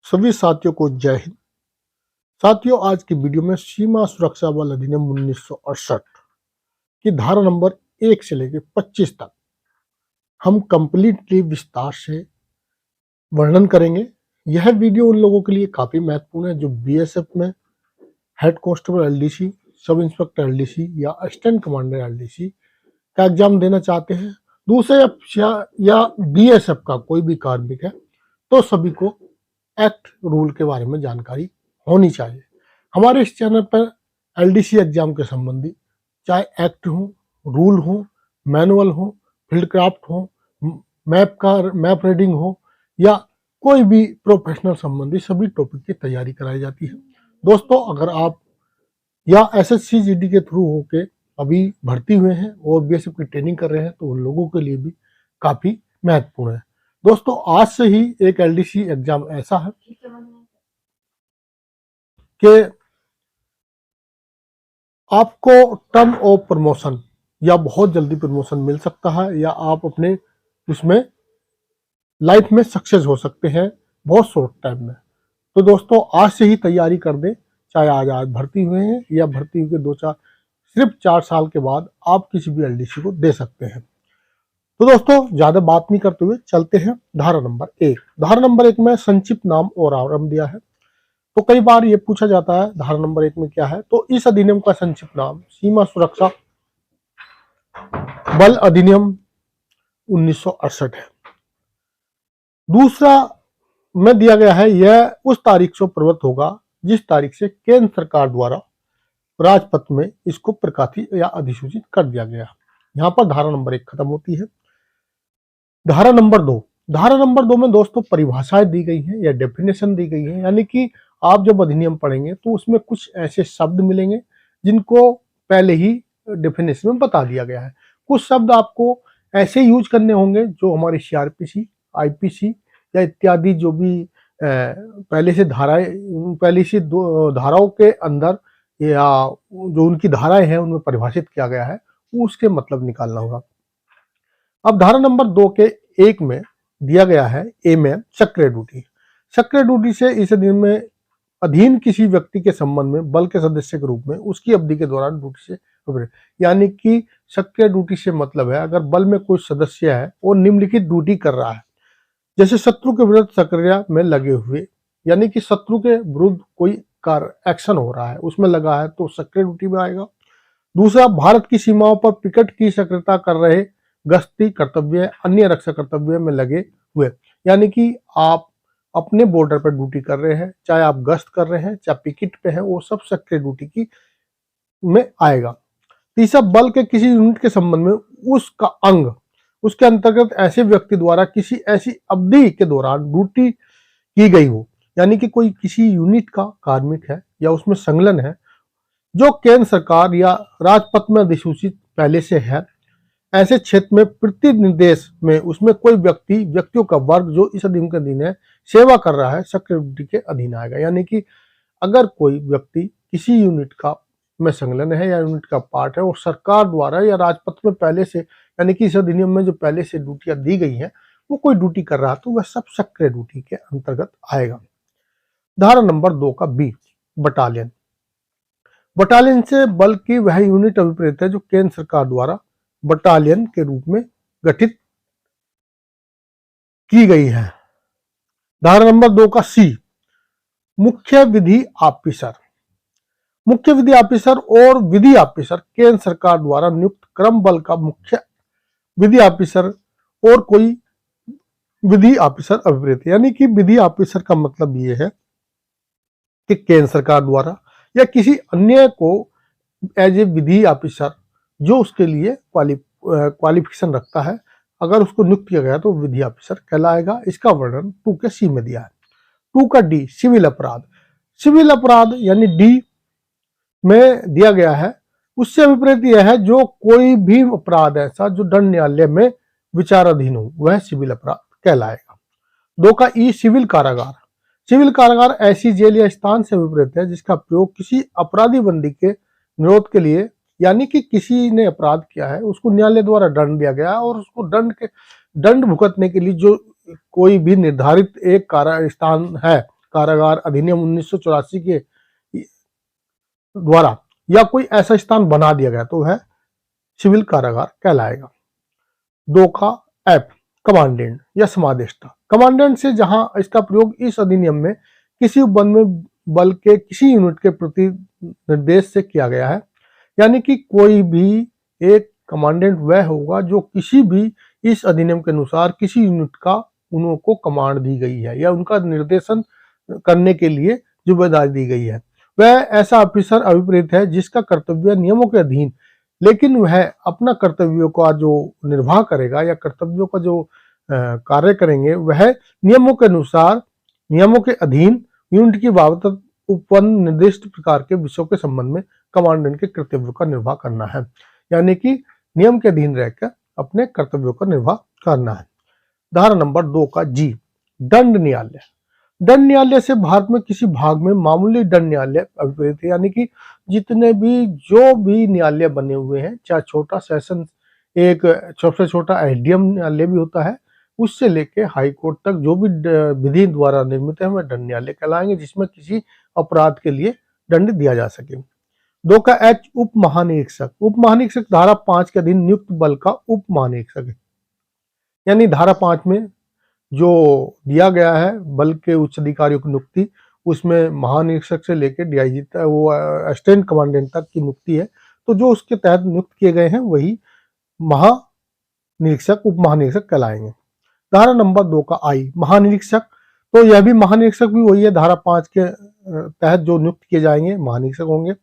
सभी साथियों को जय हिंद। साथियों, आज की वीडियो में सीमा सुरक्षा बल अधिनियम 1968 की धारा नंबर 1 से लेकर 25 तक हम कंप्लीटली विस्तार से वर्णन करेंगे। यह वीडियो उन लोगों के लिए काफी महत्वपूर्ण है जो बीएसएफ में head constable LDC, sub inspector LDC या असिस्टेंट कमांडर एलडीसी का एग्जाम देना चाहते हैं। दूसरे या बीएसएफ का कोई भी कार्मिक है तो सभी को एक्ट रूल के बारे में जानकारी होनी चाहिए। हमारे इस चैनल पर एलडीसी एग्जाम के संबंधी चाहे एक्ट हो, रूल हो, मैनुअल हो, फील्ड क्राफ्ट हो, मैप रीडिंग हो या कोई भी प्रोफेशनल संबंधी सभी टॉपिक की तैयारी कराई जाती है। दोस्तों, अगर आप या एसएससी जीडी के थ्रू होके अभी भर्ती हुए हैं और बीएसएफ की ट्रेनिंग कर रहे हैं तो उन लोगों के लिए भी काफी महत्वपूर्ण है। दोस्तों, आज से ही एक एलडीसी एग्जाम ऐसा है कि आपको टर्न ऑफ प्रमोशन या बहुत जल्दी प्रमोशन मिल सकता है या आप अपने उसमें लाइफ में सक्सेस हो सकते हैं बहुत शॉर्ट टाइम में। तो दोस्तों, आज से ही तैयारी कर दें, चाहे आज भर्ती हुए हैं या भर्ती हुए सिर्फ 4 साल के बाद आप किसी भी एलडीसी को दे सकते हैं। तो दोस्तों, ज्यादा बात नहीं करते हुए चलते हैं धारा नंबर 1। धारा नंबर 1 में संक्षिप्त नाम और आरंभ दिया है। तो कई बार ये पूछा जाता है धारा नंबर 1 में क्या है, तो इस अधिनियम का संक्षिप्त नाम सीमा सुरक्षा बल अधिनियम 1968 है। दूसरा में दिया गया है यह उस तारीख से प्रवृत्त होगा जिस तारीख से केंद्र सरकार द्वारा राजपत्र में इसको प्रकाशित या अधिसूचित कर दिया गया। यहाँ पर धारा नंबर 1 खत्म होती है। धारा नंबर 2 में दोस्तों परिभाषाएं दी गई हैं या डेफिनेशन दी गई है, यानी कि आप जब अधिनियम पढ़ेंगे तो उसमें कुछ ऐसे शब्द मिलेंगे जिनको पहले ही डेफिनेशन में बता दिया गया है। कुछ शब्द आपको ऐसे यूज करने होंगे जो हमारी सीआरपीसी, आईपीसी या इत्यादि जो भी पहले से धाराओं के अंदर या जो उनकी धाराएं हैं उनमें परिभाषित किया गया है, उसके मतलब निकालना होगा। अब धारा नंबर 2 के 1 में दिया गया है ए में सक्रिय ड्यूटी। सक्रिय ड्यूटी से इस अधिनियम में अधीन किसी व्यक्ति के संबंध में बल के सदस्य के रूप में उसकी अवधि के दौरान ड्यूटी से, यानी कि सक्रिय ड्यूटी से मतलब है अगर बल में कोई सदस्य है और निम्नलिखित ड्यूटी कर रहा है, जैसे शत्रु के विरुद्ध सक्रिय में लगे हुए, यानी कि शत्रु के विरुद्ध कोई कार्य एक्शन हो रहा है उसमें लगा है तो सक्रिय ड्यूटी में आएगा। दूसरा, भारत की सीमाओं पर पिकेट की सक्रियता कर रहे गश्ती कर्तव्य, अन्य रक्षा कर्तव्य में लगे हुए, यानी कि आप अपने बॉर्डर पर ड्यूटी कर रहे हैं, चाहे आप गश्त कर रहे हैं, चाहे पिकेट पे हैं, वो सब सक्रिय ड्यूटी की में आएगा। तीसरा, बल के किसी यूनिट के संबंध में उसका अंग उसके अंतर्गत ऐसे व्यक्ति द्वारा किसी ऐसी अवधि के दौरान ड्यूटी की गई हो, यानी कि कोई किसी यूनिट का कार्मिक है या उसमें संलग्न है जो केंद्र सरकार या राजपत्र में अधिसूचित पहले से है, ऐसे क्षेत्र में प्रति निर्देश में उसमें कोई व्यक्तियों का वर्ग जो इस अधिनियम के अधीन है सेवा कर रहा है सक्रिय ड्यूटी के अधीन आएगा। यानी कि अगर कोई व्यक्ति किसी यूनिट का में संलग्न है या यूनिट का पार्ट है और सरकार द्वारा या राजपत्र में पहले से, यानी कि इस अधिनियम में जो पहले से ड्यूटियां दी गई हैं वो कोई ड्यूटी कर रहा है तो वह सब सक्रिय ड्यूटी के अंतर्गत आएगा। धारा नंबर 2 का बी, बटालियन। बटालियन से बल की वह यूनिट अभिप्रेत है जो केंद्र सरकार द्वारा बटालियन के रूप में गठित की गई है। धारा नंबर 2 का सी, मुख्य विधि ऑफिसर। मुख्य विधि ऑफिसर और विधि ऑफिसर केंद्र सरकार द्वारा नियुक्त क्रम बल का मुख्य विधि ऑफिसर और कोई विधि ऑफिसर अभिप्रेत, यानी कि विधि ऑफिसर का मतलब ये है कि केंद्र सरकार द्वारा या किसी अन्य को एज ए विधि ऑफिसर जो उसके लिए क्वालिफिकेशन रखता है, अगर उसको नियुक्त किया गया तो विधि ऑफिसर कहलाएगा। इसका वर्णन 2 के सी में दिया है। 2 का डी, सिविल अपराध। सिविल अपराध यानी डी में दिया गया है, उससे अभिप्रेत यह है जो कोई भी अपराध ऐसा जो दंड न्यायालय में विचाराधीन हो वह सिविल अपराध कहलाएगा। 2 का ई, सिविल कारागार। सिविल कारागार ऐसी जेल या स्थान से अभिप्रेत है जिसका प्रयोग किसी अपराधी बंदी के निरोध के लिए, यानी कि किसी ने अपराध किया है उसको न्यायालय द्वारा दंड दिया गया और उसको दंड भुगतने के लिए जो कोई भी निर्धारित एक स्थान है कारागार अधिनियम 1984 के द्वारा या कोई ऐसा स्थान बना दिया गया तो वह सिविल कारागार कहलाएगा। 2 का एफ कमांडेंट या समादेष्टा। कमांडेंट से जहां इसका प्रयोग इस अधिनियम में किसी उपबंध में बल के किसी यूनिट के प्रति निर्देश से किया गया है, यानी कि कोई भी एक कमांडेंट वह होगा जो किसी भी इस अधिनियम के अनुसार किसी यूनिट का उनको कमांड दी गई है या उनका निर्देशन करने के लिए जिम्मेदारी दी गई है। वह ऐसा ऑफिसर अभिप्रेत है जिसका कर्तव्य नियमों के अधीन, लेकिन वह अपना कर्तव्यों का जो निर्वाह करेगा या कर्तव्यों का जो कार्य करेंगे वह नियमों के अनुसार नियमों के अधीन यूनिट की बाबत उपबंध निर्दिष्ट प्रकार के विषयों के संबंध में कमांडेंट के कर्तव्यों का निर्वाह करना है, यानी कि नियम के अधीन रहकर अपने कर्तव्यों का निर्वाह करना है। धारा नंबर 2 का जी दंड न्यायालय। दंड न्यायालय से भारत में किसी भाग में मामूली दंड न्यायालय अभिप्रेत है, यानी कि जितने भी जो भी न्यायालय बने हुए हैं, चाहे छोटा सेशन एक सबसे छोटा एसडीएम न्यायालय भी होता है, उससे लेके हाई कोर्ट तक जो भी विधि द्वारा निर्मित है वह दंड न्यायालय कहलाएंगे, जिसमें किसी अपराध के लिए दंड दिया जा सके। 2 का एच उप महानिरीक्षक। उप महानिरीक्षक धारा 5 के अधीन नियुक्त बल का उप महानिरीक्षक है, यानी धारा 5 में जो दिया गया है बल के उच्च अधिकारियों की नियुक्ति, उसमें महानिरीक्षक से लेकर डीआईजी तक वो असिस्टेंट कमांडेंट तक की नियुक्ति है, तो जो उसके तहत नियुक्त किए गए हैं वही महानिरीक्षक उप महानिरीक्षक कहलाएंगे। धारा नंबर 2 का आई महानिरीक्षक, तो यह भी महानिरीक्षक भी वही है, धारा 5 के तहत जो नियुक्त किए जाएंगे महानिरीक्षक होंगे।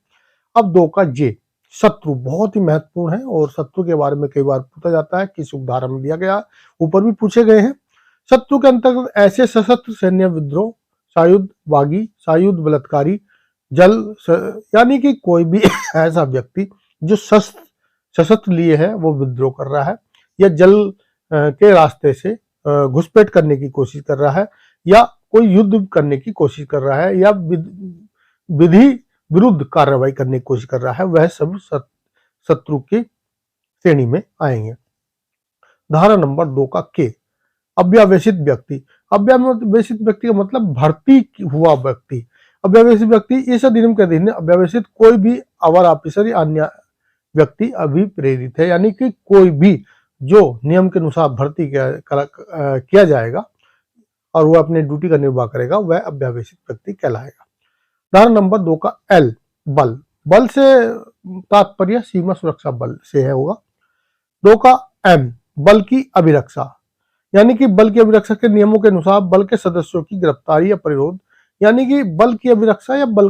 अब 2 का जे शत्रु, बहुत ही महत्वपूर्ण है और शत्रु के बारे में कई बार पूछा जाता है, किस उपधारा में दिया गया, ऊपर भी पूछे गए हैं। शत्रु के अंतर्गत ऐसे सशस्त्र सैन्य विद्रोह, सायुध बागी, सायुध बलात्कारी, जल यानी कि कोई भी ऐसा व्यक्ति जो सशस्त्र लिए है वो विद्रोह कर रहा है या जल के रास्ते से घुसपैठ करने की कोशिश कर रहा है या कोई युद्ध करने की कोशिश कर रहा है या विधि विरुद्ध कार्रवाई करने की कोशिश कर रहा है, वह सब शत्रु की श्रेणी में आएंगे। धारा नंबर 2 का के अव्यवसित व्यक्ति। अव्यवसित व्यक्ति का मतलब भर्ती हुआ व्यक्ति। अव्यवसित व्यक्ति इस अधिनियम के अधीन अव्यवसित कोई भी अवर ऑफिसर या अन्य व्यक्ति अभिप्रेरित है, यानी कि कोई भी जो नियम के अनुसार भर्ती किया जाएगा और वह अपने ड्यूटी का निर्वाह करेगा वह अव्यवसित व्यक्ति कहलाएगा। धारा नंबर 2 का एल बल। बल से तात्पर्य सीमा सुरक्षा बल से है होगा। 2 का एम बल की अभिरक्षा, यानी कि बल की अभिरक्षा के नियमों के अनुसार बल के सदस्यों की गिरफ्तारी या परिरोध, यानी कि बल की अभिरक्षा या बल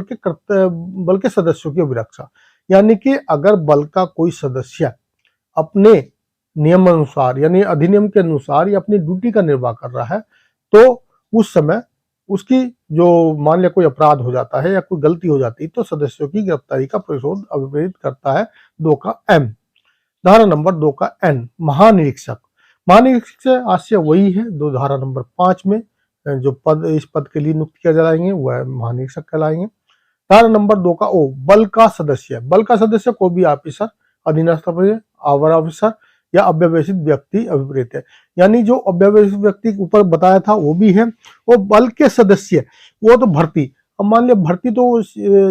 के सदस्यों की अभिरक्षा, यानी कि अगर बल का कोई सदस्य अपने नियम अनुसार यानी अधिनियम के अनुसार या अपनी ड्यूटी का निर्वाह कर रहा है तो उस समय उसकी जो मान लिया कोई अपराध हो जाता है या कोई गलती हो जाती है तो सदस्यों की गिरफ्तारी का प्रतिरोध अभिप्रेरित करता है। 2 का एम। धारा नंबर 2 का एन महानिरीक्षक। महानिरीक्षक से आशय वही है, दो धारा नंबर 5 में जो पद इस पद के लिए नियुक्त किया जाएंगे वह महानिरीक्षक कहलाएंगे। धारा नंबर 2 का ओ बल का सदस्य। बल का सदस्य कोई भी ऑफिसर, अधीनस्थ आवर ऑफिसर या अव्यवसित व्यक्ति अभिप्रेत है, यानी जो अव्यवसित व्यक्ति ऊपर बताया था वो भी है। वो बल के सदस्य वो तो भर्ती, अब मान लिया भर्ती तो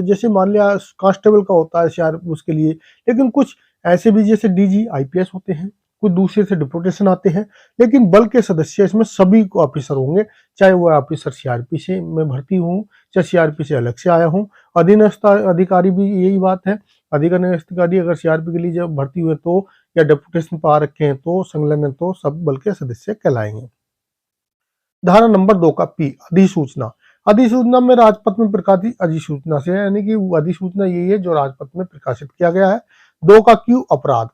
जैसे मान लिया कांस्टेबल का होता है शायद उसके लिए, लेकिन कुछ ऐसे भी जैसे डीजी आईपीएस होते हैं, कुछ दूसरे से डिप्यूटेशन आते हैं, लेकिन बल के सदस्य इसमें सभी को ऑफिसर होंगे, चाहे वह ऑफिसर सीआरपी से में भर्ती हूँ चाहे सीआरपी से अलग से आया हूँ। अधीनस्थ अधिकारी भी यही बात है, अधीनस्थ अधिकारी अगर सीआरपी के लिए जब भर्ती हुए तो या डेपुटेशन पा रखे हैं तो संलग्न है तो सब बल के सदस्य कहलाएंगे। धारा नंबर 2 का पी अधिसूचना। अधिसूचना में राजपत्र में प्रकाशित अधिसूचना से, यानी कि अधिसूचना यही है जो राजपत्र में प्रकाशित किया गया है। 2 का क्यू अपराध।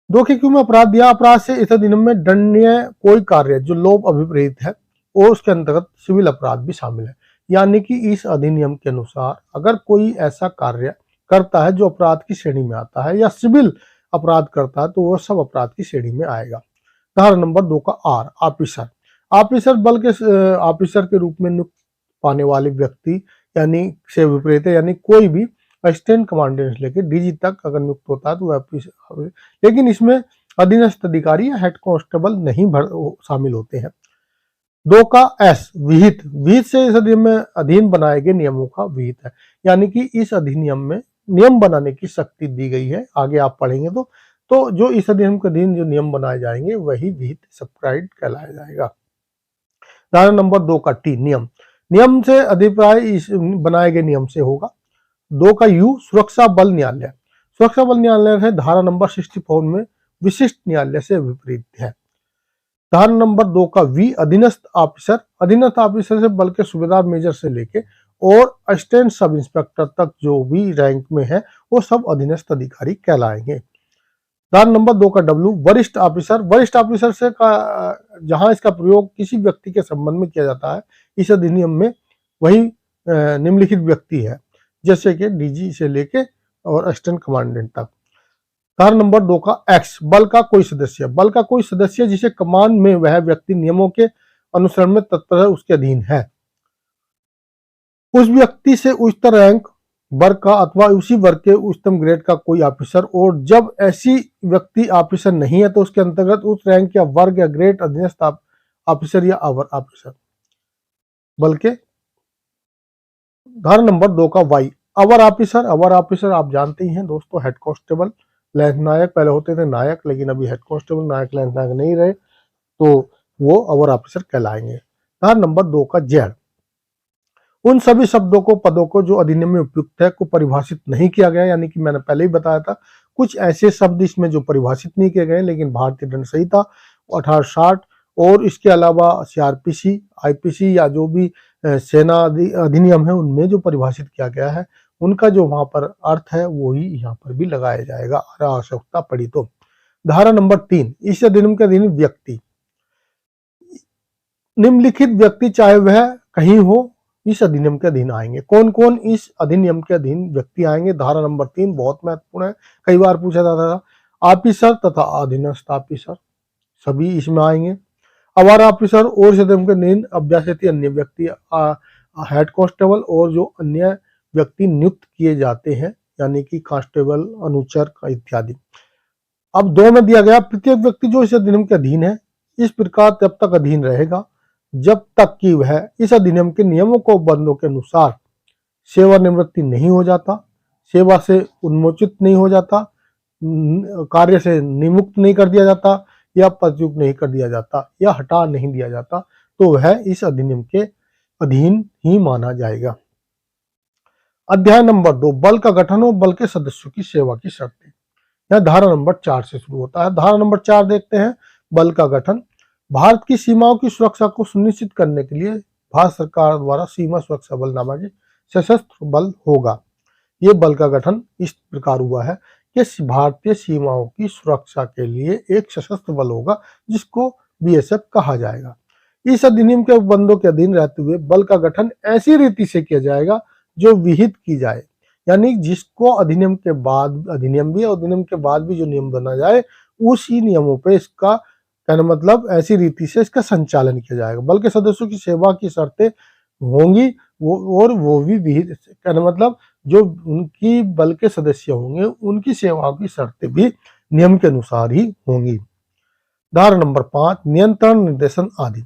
2 के क्यू में अपराध दिया, अपराध से इस अधिनियम में दंडनीय कोई कार्य जो लोभ अभिप्रेरित है और उसके अंतर्गत सिविल अपराध भी शामिल है, यानी कि इस अधिनियम के अनुसार अगर कोई ऐसा कार्य करता है जो अपराध की श्रेणी में आता है या सिविल अपराध करता है तो वह सब अपराध की श्रेणी में आएगा। धारा नंबर 2 का आर ऑफिसर। ऑफिसर बल के ऑफिसर के रूप में नियुक्त पाने वाले व्यक्ति यानी से विपरीत है, यानी कोई भी असिस्टेंट कमांडेंट लेके डीजी तक अगर नियुक्त होता है तो वह, लेकिन इसमें अधीनस्थ अधिकारी या हेड कांस्टेबल नहीं शामिल होते हैं। 2 का एस विहित, विहित से इस अधिनियम में अधीन बनाए गए नियमों का विहित है, यानी कि इस अधिनियम में नियम बनाने की शक्ति दी गई है। आगे आप पढ़ेंगे तो जो इस अधिनियम के अधीन जो नियम बनाए जाएंगे वही विहित सब्सक्राइब कहलाया जाएगा। उदाहरण नंबर 2 का टी नियम, नियम से अभिप्राय इस बनाए गए नियम से होगा। 2 का यू सुरक्षा बल न्यायालय, सुरक्षा बल न्यायालय है धारा नंबर 64 में विशिष्ट न्यायालय से विपरीत है। धारा नंबर 2 का वी अधीनस्थ ऑफिसर, अधीनस्थ ऑफिसर से बल के सूबेदार मेजर से लेके और असिस्टेंट सब इंस्पेक्टर तक जो भी रैंक में है वो सब अधीनस्थ अधिकारी कहलाएंगे। धारा नंबर 2 का डब्ल्यू वरिष्ठ ऑफिसर, वरिष्ठ ऑफिसर से का जहां इसका प्रयोग किसी व्यक्ति के संबंध में किया जाता है इस अधिनियम में वही निम्नलिखित व्यक्ति है, जैसे कि डीजी से लेके और असिस्टेंट कमांडेंट तक। धारा नंबर 2 का एक्स बल का कोई सदस्य, बल का कोई सदस्य जिसे कमान में वह व्यक्ति नियमों के अनुसरण में तत्पर है उसके अधीन है। उस व्यक्ति से उच्चतर रैंक वर्ग का अथवा उसी वर्ग के उच्चतम ग्रेड का कोई ऑफिसर, और जब ऐसी व्यक्ति ऑफिसर नहीं है तो उसके अंतर्गत उस रैंक या वर्ग या ग्रेड अधीनस्थ ऑफिसर या अवर ऑफिसर। बल्कि धारा नंबर 2 का why our officer, our officer आप जानते ही हैं दोस्तों, हेड कांस्टेबल लैंस नायक, पहले होते थे नायक लेकिन अभी हेड कांस्टेबल नायक लैंस नायक नहीं रहे तो वो अवर ऑफिसर कहलाएंगे। धारा नंबर 2 का जेड उन सभी शब्दों को पदों को जो अधिनियम में उपयुक्त है को परिभाषित नहीं किया गया, यानी कि मैंने पहले ही बताया था कुछ ऐसे शब्द इसमें जो परिभाषित नहीं किए गए, लेकिन भारतीय दंड संहिता 1860 और इसके अलावा सीआरपीसी आईपीसी या जो भी सेना अधिनियम है उनमें जो परिभाषित किया गया है उनका जो वहां पर अर्थ है वही यहाँ पर भी लगाया जाएगा अगर आवश्यकता पड़ी तो। धारा नंबर 3 इस अधिनियम के अधीन व्यक्ति, निम्नलिखित व्यक्ति चाहे वह कहीं हो इस अधिनियम के अधीन आएंगे। कौन कौन इस अधिनियम के अधीन व्यक्ति आएंगे? धारा नंबर 3 बहुत महत्वपूर्ण है, कई बार पूछा जाता था। ऑफिसर तथा अधीनस्थ ऑफिसर सभी इसमें आएंगे। अवर ऑफिसर और इस अधिनियम के अधीन अभ्यासित अन्य व्यक्ति, हेड कांस्टेबल और जो अन्य व्यक्ति नियुक्त किए जाते हैं यानी कि कांस्टेबल अनुचर इत्यादि। अब 2 में दिया गया प्रत्येक व्यक्ति जो इस अधिनियम के अधीन है इस प्रकार तब तक अधीन रहेगा जब तक कि वह इस अधिनियम के नियमों को बंदों के अनुसार सेवानिवृत्ति नहीं हो जाता, सेवा से उन्मोचित नहीं हो जाता, कार्य से निमुक्त नहीं कर दिया जाता या पदच्युत नहीं कर दिया जाता या हटा नहीं दिया जाता तो वह इस अधिनियम के अधीन ही माना जाएगा। अध्याय नंबर 2 बल का गठन और बल के सदस्यों की सेवा की शर्तें, यह धारा नंबर 4 से शुरू होता है। धारा नंबर 4 देखते हैं बल का गठन। भारत की सीमाओं की सुरक्षा को सुनिश्चित करने के लिए भारत सरकार द्वारा सीमा सुरक्षा बल नामक सशस्त्र बल होगा। ये बल का गठन इस प्रकार हुआ है कि भारतीय सीमाओं की सुरक्षा के लिए एक सशस्त्र बल होगा जिसको बीएसएफ कहा जाएगा। इस अधिनियम के बंदों के अधीन रहते हुए बल का गठन ऐसी रीति से किया जाएगा जो विहित की जाए, यानी जिसको अधिनियम के बाद, अधिनियम भी और अधिनियम के बाद भी जो नियम बना जाए उसी नियमों पे इसका कहना मतलब ऐसी रीति से इसका संचालन किया जाएगा। बल के सदस्यों की सेवा की शर्तें होंगी वो भी विहित, कहना मतलब जो उनकी बल के सदस्य होंगे उनकी सेवाओं की शर्तें भी नियम के अनुसार ही होंगी। धारा नंबर 5 नियंत्रण निर्देशन आदि।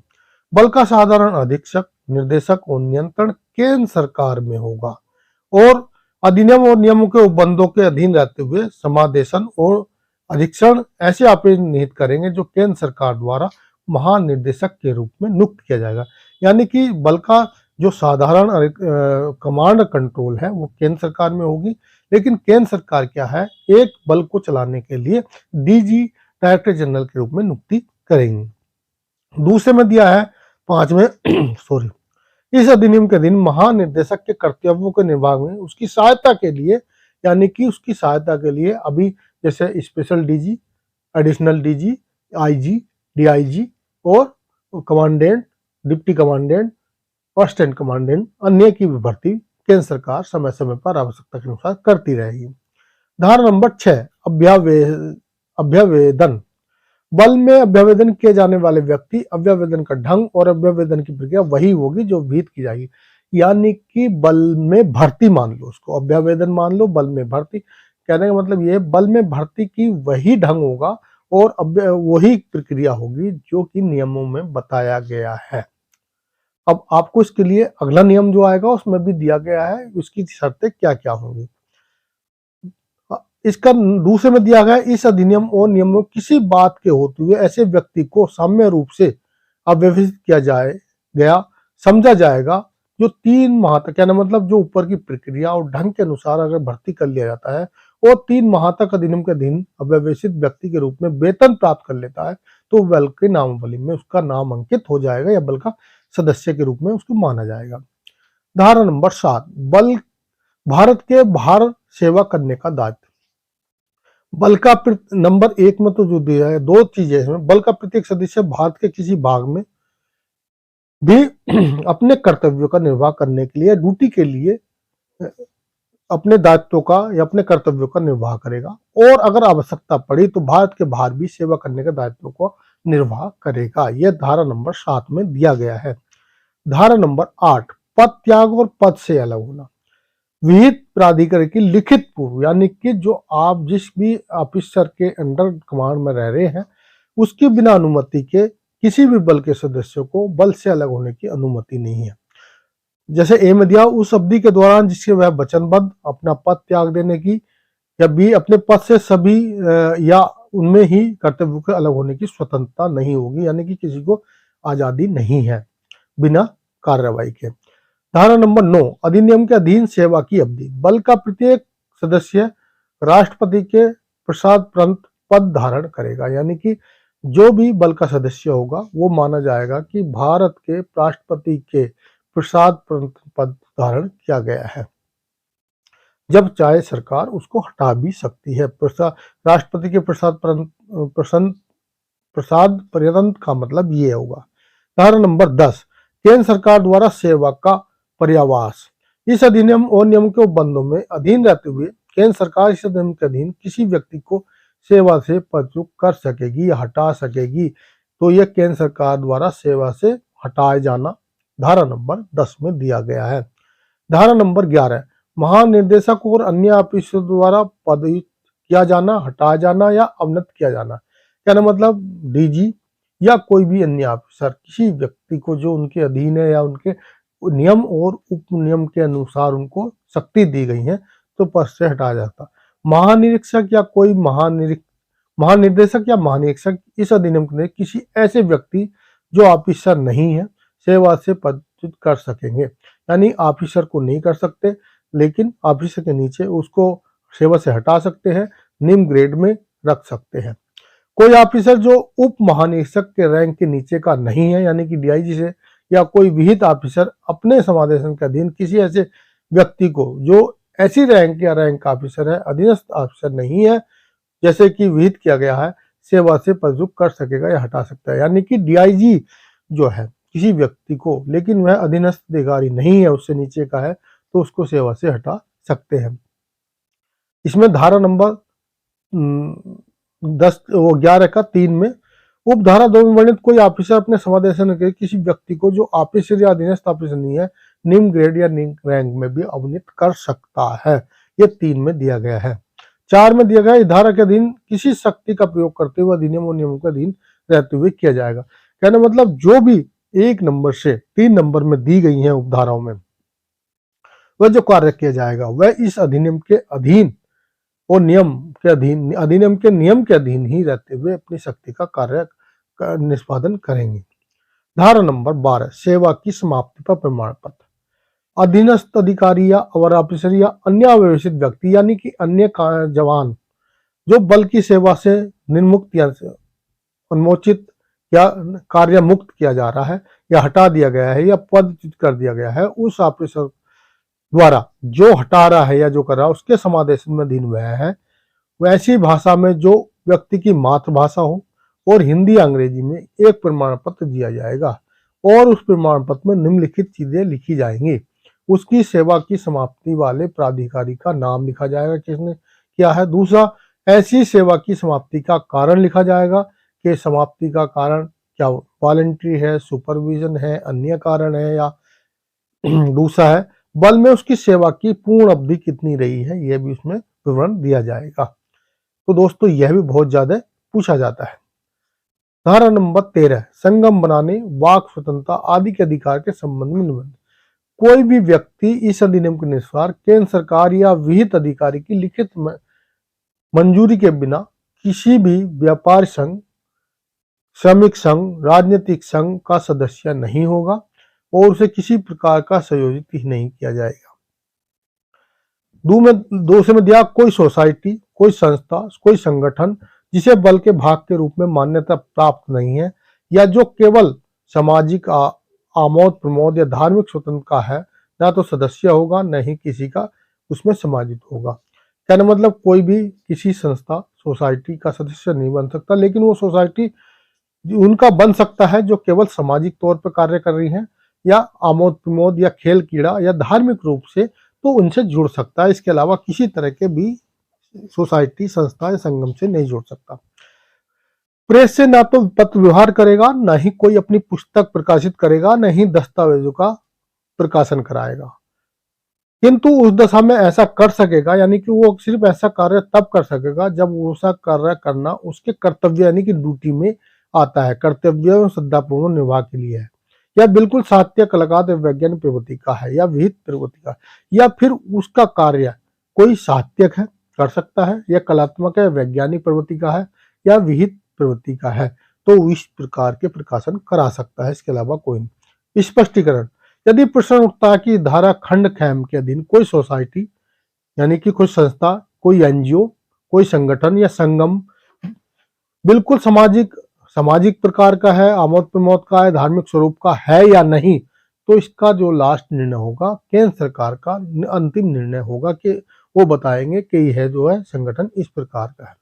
बल का साधारण अधीक्षक, निर्देशक और नियंत्रण केंद्र सरकार में होगा और अधिनियम और नियमों के उपबंधों के अधीन रहते हुए समादेशन और अधीक्षण ऐसे ऑपरेशन निहित करेंगे जो केंद्र सरकार द्वारा महानिर्देशक के रूप में नियुक्त किया जाएगा। यानी कि बल का जो साधारण कमांड कंट्रोल है वो केंद्र सरकार में होगी, लेकिन केंद्र सरकार क्या है एक बल को चलाने के लिए डीजी डायरेक्टर जनरल के रूप में नियुक्ति करेंगे। दूसरे में दिया है 5 में सॉरी इस अधिनियम के अधीन महानिर्देशक के कर्तव्यों के निर्वाह में उसकी सहायता के लिए, यानी कि उसकी सहायता के लिए अभी जैसे special DG, additional DG, IG, DIG और commandant, deputy commandant, assistant commandant अन्य की भी भर्ती केंद्र सरकार समय समय पर आवश्यकता के अनुसार करती रहेगी। धारा नंबर 6 अभ्यावेदन। बल में अभ्यावेदन किए जाने वाले व्यक्ति, अभ्यावेदन का ढंग और अभ्यावेदन की प्रक्रिया वही होगी जो विहित की जाएगी। यानी कि बल में भर्ती मान लो, उसको अभ्यावेदन मान लो, बल में भर्ती कहने का मतलब ये बल में भर्ती की वही ढंग होगा और वही प्रक्रिया होगी जो कि नियमों में बताया गया है। अब आपको इसके लिए अगला नियम जो आएगा उसमें भी दिया गया है उसकी शर्तें क्या क्या होंगी। इसका दूसरे में दिया गया इस अधिनियम और नियमों किसी बात के होते हुए ऐसे व्यक्ति को साम्य रूप से अव्यवस्थित किया जाए गया समझा जाएगा जो 3 माह तक, यानी मतलब जो ऊपर की प्रक्रिया और ढंग के अनुसार अगर भर्ती कर लिया जाता है और 3 माह तक अधिनियम के अधीन अव्यवस्थित व्यक्ति के रूप में वेतन प्राप्त कर लेता है तो बल की नामावली में उसका नाम अंकित हो जाएगा या बल का सदस्य के रूप में उसको माना जाएगा। धारा नंबर 7, बल भारत के बाहर सेवा करने का दायित्व। बल का नंबर 1 में तो जो दिया है 2 चीजें इसमें, बल का प्रत्येक सदस्य भारत के किसी भाग में भी अपने कर्तव्यों का निर्वाह करने के लिए ड्यूटी के लिए अपने दायित्वों का या अपने कर्तव्यों का निर्वाह करेगा और अगर आवश्यकता पड़ी तो भारत के बाहर भी सेवा करने के दायित्वों को निर्वाह करेगा। यह धारा नंबर 7 में दिया गया है। धारा नंबर 8, पद त्याग और पद से अलग होना। विहित प्राधिकरण की लिखित पूर्व, यानी कि जो आप जिस भी ऑफिसर के अंडर कमांड में रह रहे हैं उसकी बिना अनुमति के किसी भी बल के सदस्यों को बल से अलग होने की अनुमति नहीं है। जैसे ए में दिया, उस अवधि के दौरान जिसके वह वचनबद्ध अपना पद त्याग देने की या बी अपने पद से सभी या उनमें ही कर्तव्यों के अलग होने की स्वतंत्रता नहीं होगी, यानी कि किसी को आजादी नहीं है बिना कार्रवाई के। धारा नंबर 9, अधिनियम के अधीन सेवा की अवधि। बल का प्रत्येक सदस्य राष्ट्रपति के प्रसाद पद धारण करेगा, यानी कि जो भी बल का सदस्य होगा वो माना जाएगा कि भारत के राष्ट्रपति के प्रसाद पद धारण किया गया है, जब चाहे सरकार उसको हटा भी सकती है। राष्ट्रपति के प्रसाद पर्यंत का मतलब ये होगा। धारा नंबर 10, केंद्र सरकार द्वारा सेवा का पर्यावास। इस अधिनियम और नियम के उपबंधों में अधीन रहते हुए केंद्र सरकार इस अधिनियम के अधीन किसी व्यक्ति को सेवा से पदच्युत कर सकेगी या हटा सकेगी, तो यह केंद्र सरकार द्वारा सेवा से हटाए जाना धारा नंबर 10 में दिया गया है। धारा नंबर 11, महानिर्देशक और अन्य ऑफिसर द्वारा पदच्युत किया जाना, हटाया जाना या अवनत किया जाना। कहना मतलब डीजी या कोई भी अन्य ऑफिसर किसी व्यक्ति को जो उनके अधीन है या उनके नियम और उप नियम के अनुसार उनको शक्ति दी गई है तो पद से हटाया जाता। महानिरीक्षक या कोई महानिर्देशक या महानिरीक्षक इस अधिनियम के किसी ऐसे व्यक्ति जो ऑफिसर नहीं है सेवा से पदच्युत कर सकेंगे, यानी ऑफिसर को नहीं कर सकते लेकिन ऑफिसर के नीचे उसको सेवा से हटा सकते हैं, निम्न ग्रेड में रख सकते हैं। कोई ऑफिसर जो उप महानिरीक्षक के रैंक के नीचे का नहीं है, यानी कि डीआईजी से या कोई विहित ऑफिसर अपने समादेशन के अधीन किसी ऐसे व्यक्ति को जो ऐसी रैंक या रैंक ऑफिसर है, अधीनस्थ ऑफिसर नहीं है, जैसे कि विहित किया गया है, सेवा से पदच्युत कर सकेगा या हटा सकता है। यानी कि डीआईजी जो है किसी व्यक्ति को, लेकिन वह अधीनस्थ अधिकारी नहीं है, उससे नीचे का है, तो उसको सेवा से हटा सकते हैं। इसमें धारा नंबर 11 का 3 में उपधारा 2 में वर्णित कोई ऑफिसर अपने समादेशन के किसी व्यक्ति को जो ऑफिसर या अधीनस्थ ऑफिसर नहीं है निम्न ग्रेड या निम्न रैंक में भी अवनीत कर सकता है। ये 3 में दिया गया है। 4 में दिया गया इस धारा के अधीन किसी शक्ति का प्रयोग करते हुए अधिनियम और नियमों के अधीन रहते हुए किया जाएगा। कहने मतलब जो भी 1 नंबर से 3 नंबर में दी गई है उपधाराओं में वह जो कार्य किया जाएगा वह इस अधिनियम के अधीन और नियम के अधीन, अधिनियम के नियम के अधीन ही रहते हुए अपनी शक्ति का कार्य का निष्पादन करेंगे। धारा नंबर 12, सेवा की समाप्ति पर प्रमाण पत्र। अधीनस्थ अधिकारी या अवर ऑफिसर या अन्य अव्यवस्थित व्यक्ति यानी कि अन्य जवान जो बल की सेवा से निर्मुक्त या उन्मोचित या कार्य मुक्त किया जा रहा है या हटा दिया गया है या पदच्युत कर दिया गया है, उस ऑफिसर द्वारा जो हटा रहा है या जो कर रहा है उसके समादेशन में अधीन वह है, वैसी भाषा में जो व्यक्ति की मातृभाषा हो और हिंदी अंग्रेजी में एक प्रमाण पत्र दिया जाएगा और उस प्रमाण पत्र में निम्नलिखित चीजें लिखी जाएंगी। उसकी सेवा की समाप्ति वाले प्राधिकारी का नाम लिखा जाएगा किसने किया है। दूसरा, ऐसी सेवा की समाप्ति का कारण लिखा जाएगा कि समाप्ति का कारण क्या वॉलंटरी है, सुपरविजन है, अन्य कारण है या दूसरा है बल में उसकी सेवा की पूर्ण अवधि कितनी रही है, यह भी उसमें विवरण दिया जाएगा। तो दोस्तों यह भी बहुत ज्यादा पूछा जाता है। धारा नंबर 13 संगम बनाने, वाक स्वतंत्रता आदि के अधिकार के संबंध में निबंध। कोई भी व्यक्ति इस अधिनियम के अनुसार केंद्र सरकार या विहित अधिकारी की लिखित मंजूरी के बिना किसी भी व्यापार संघ, श्रमिक संघ, राजनीतिक संघ का सदस्य नहीं होगा और उसे किसी प्रकार का संयोजित ही नहीं किया जाएगा। दो से में दिया कोई सोसाइटी, कोई संस्था, कोई संगठन जिसे बल के भाग के रूप में मान्यता प्राप्त नहीं है या जो केवल सामाजिक आमोद प्रमोद या धार्मिक स्वतंत्रता का है, ना तो सदस्य होगा न ही किसी का उसमें समाजित होगा। कहने मतलब कोई भी किसी संस्था, सोसाइटी का सदस्य नहीं बन सकता, लेकिन वो सोसाइटी उनका बन सकता है जो केवल सामाजिक तौर पर कार्य कर रही है या आमोद प्रमोद या खेल कीड़ा या धार्मिक रूप से तो उनसे जुड़ सकता है। इसके अलावा किसी तरह के भी सोसाइटी, संस्था या संगम से नहीं जुड़ सकता। प्रेस से ना तो पत्र व्यवहार करेगा, ना ही कोई अपनी पुस्तक प्रकाशित करेगा, न ही दस्तावेजों का प्रकाशन कराएगा। किंतु उस दशा में ऐसा कर सकेगा, यानी कि वो सिर्फ ऐसा कार्य तब कर सकेगा जब वो ऐसा कार्य करना उसके कर्तव्य यानी कि ड्यूटी में आता है, कर्तव्य और श्रद्धापूर्वक निर्वाह के लिए है, या बिल्कुल साहित्य, कलाकार, वैज्ञानिक प्रवृत्ति का है या विहित प्रवृत्ति का, या फिर उसका कार्य कोई साहित्यक है कर सकता है, या कलात्मक है, वैज्ञानिक प्रवृत्ति का है या विहित प्रवृत्ति का है, तो इस प्रकार के प्रकाशन करा सकता है। इसके अलावा कोई नहीं। स्पष्टीकरण, यदि प्रश्न उठता है कि धारा खंड खैम के अधीन कोई सोसाइटी यानी कि कोई संस्था, कोई एनजीओ, कोई संगठन या संगम बिल्कुल सामाजिक प्रकार का है, आमोद प्रमोद का है, धार्मिक स्वरूप का है या नहीं, तो इसका जो लास्ट निर्णय होगा केंद्र सरकार का अंतिम निर्णय होगा कि वो बताएंगे कि यह जो है संगठन इस प्रकार का है।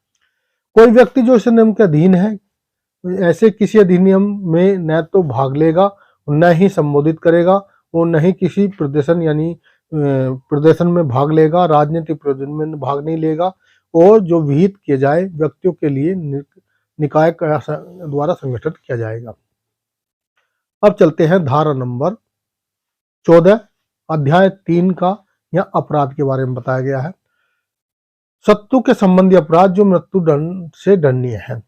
कोई व्यक्ति जो इस नियम के अधीन है ऐसे किसी अधिनियम में न तो भाग लेगा, न ही संबोधित करेगा और न ही किसी प्रदर्शन यानी प्रदर्शन में भाग लेगा, राजनीतिक प्रयोजन में भाग नहीं लेगा, और जो विहित किए जाए व्यक्तियों के लिए निकाय द्वारा संगठित किया जाएगा। अब चलते हैं धारा नंबर 14 अध्याय 3 का, यहाँ अपराध के बारे में बताया गया है। शत्रु के संबंधी अपराध जो मृत्यु दंड से दंडनीय है।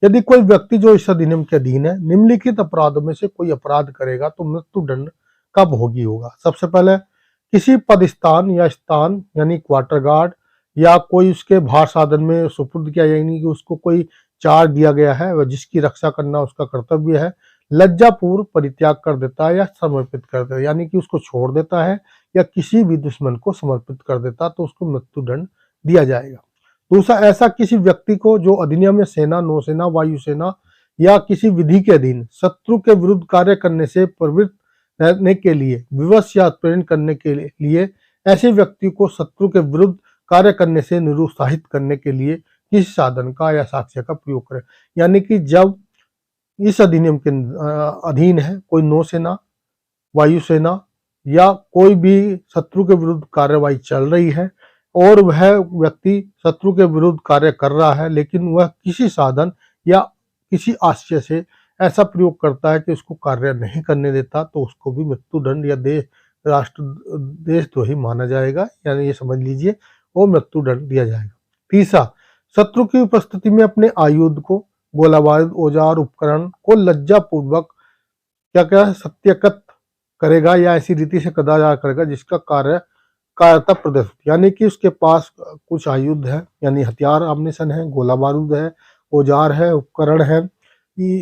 यदि कोई व्यक्ति जो इस अधिनियम के अधीन है निम्नलिखित अपराधों में से कोई अपराध करेगा तो मृत्यु दंड का भोगी होगा। सबसे पहले किसी पद स्थान या स्थान यानी क्वार्टर गार्ड या कोई उसके भार साधन में सुपुर्द किया, यानी कि उसको कोई चार्ज दिया गया है वह जिसकी रक्षा करना उसका कर्तव्य है, लज्जापूर्व परित्याग कर देता है या समर्पित कर देता है, यानी कि उसको छोड़ देता है या किसी भी दुश्मन को समर्पित कर देता तो उसको मृत्यु दंड दिया जाएगा। दूसरा, ऐसा किसी व्यक्ति को जो अधिनियम में सेना, नौसेना, वायुसेना या किसी विधि के अधीन शत्रु के विरुद्ध कार्य करने से प्रवृत्त रहने के लिए विवश या प्रेरित करने के लिए ऐसे व्यक्ति को शत्रु के विरुद्ध कार्य करने से निरुत्साहित करने के लिए किसी साधन का या साक्ष्य का प्रयोग करें। यानी कि जब इस अधिनियम के अधीन है कोई नौसेना, वायुसेना या कोई भी शत्रु के विरुद्ध कार्यवाही चल रही है और वह व्यक्ति शत्रु के विरुद्ध कार्य कर रहा है, लेकिन वह किसी साधन या किसी आश्रय से ऐसा प्रयोग करता है कि उसको कार्य नहीं करने देता, तो उसको भी मृत्युदंड या देशद्रोही माना जाएगा, यानी ये समझ लीजिए, वो मृत्युदंड दिया जाएगा। तीसरा, शत्रु की उपस्थिति में अपने आयुध को, गोला बारूद, औजार, उपकरण को लज्जापूर्वक क्या सत्याकृत करेगा या ऐसी रीति से कदा करेगा जिसका कायरता प्रदर्शित, यानी कि उसके पास कुछ आयुध है यानी हथियार आमनेशन है, गोला बारूद है, औजार है, उपकरण है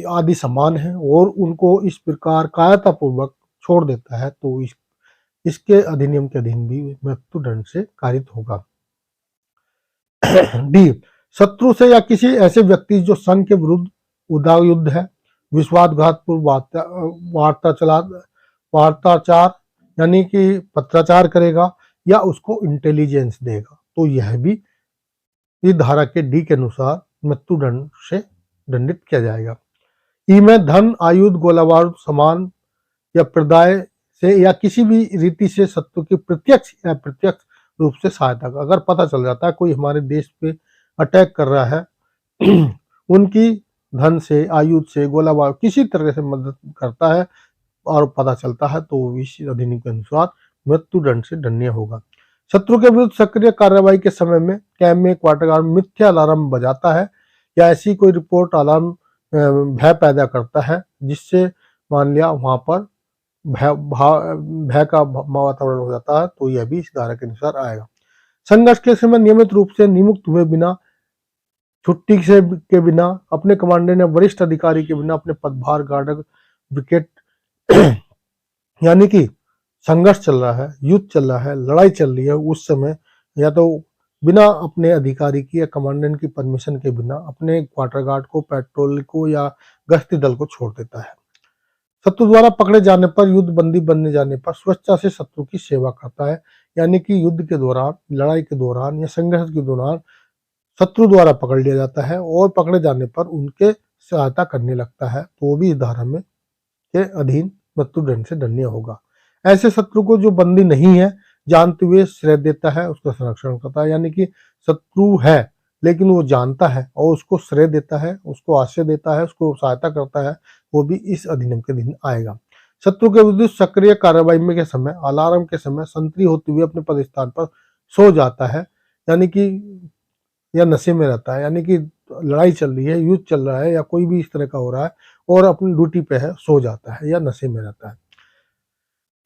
आदि सामान है, और उनको इस प्रकार कायरतापूर्वक छोड़ देता है, तो इसके अधिनियम के अधीन भी मृत्युदंड से कारित होगा। डी, शत्रु से या किसी ऐसे व्यक्ति जो संघ के विरुद्ध उदायुद्ध है, विश्वासघातपूर्व वार्ताचार यानी कि पत्राचार करेगा या उसको इंटेलिजेंस देगा, तो यह भी इस धारा के डी के अनुसार मृत्युदंड से दंडित किया जाएगा। ई में धन, आयुध, गोला बारूद, सामान या प्रदाय से या किसी भी रीति से शत्रु की प्रत्यक्ष या प्रत्यक्ष रूप से सहायता का, अगर पता चल जाता है कोई हमारे देश पे अटैक कर रहा है उनकी धन से, आयुध से, गोला बारूद किसी तरह से मदद करता है और पता चलता है, तो इस अधिनियम के अनुसार मृत्युदंड से दंडनीय होगा। शत्रु के विरुद्ध सक्रिय कार्रवाई के समय में कैंप में, क्वार्टर गार्ड मिथ्या अलार्म बजाता है या ऐसी कोई रिपोर्ट अलार्म भय पैदा करता है, जिससे मान लिया वहां पर भय का वातावरण हो जाता है, तो यह भी इस धारा के अनुसार आएगा। संघर्ष के समय नियमित रूप से नियुक्त हुए बिना, छुट्टी से के बिना, अपने कमांडर या वरिष्ठ अधिकारी के बिना अपने पदभार गार्ड विकेट यानी कि संघर्ष चल रहा है, युद्ध चल रहा है, लड़ाई चल रही है, उस समय या तो बिना अपने अधिकारी की या कमांडेंट की परमिशन के बिना अपने क्वार्टर गार्ड को, पेट्रोल को या गश्ती दल को छोड़ देता है। शत्रु द्वारा पकड़े जाने पर, युद्ध बंदी बनने जाने पर स्वेच्छा से शत्रु की सेवा करता है, यानी कि युद्ध के दौरान, लड़ाई के दौरान या संघर्ष के दौरान शत्रु द्वारा पकड़ लिया जाता है और पकड़े जाने पर उनके सहायता करने लगता है, तो वो भी इस धारा में के अधीन मृत्युदंड से दंडनीय होगा। ऐसे शत्रु को जो बंदी नहीं है, जानते हुए श्रेय देता है, उसका संरक्षण करता है, यानी कि शत्रु है लेकिन वो जानता है और उसको श्रेय देता है, उसको आश्रय देता है, उसको सहायता करता है, वो भी इस अधिनियम के अधीन आएगा। शत्रु के विरुद्ध सक्रिय कार्रवाई में के समय, अलार्म के समय संतरी होते हुए अपने पदस्थान पर सो जाता है, यानी कि या नशे में रहता है, यानी कि लड़ाई चल रही है, युद्ध चल रहा है या कोई भी इस तरह का हो रहा है और अपनी ड्यूटी पे है, सो जाता है या नशे में रहता है।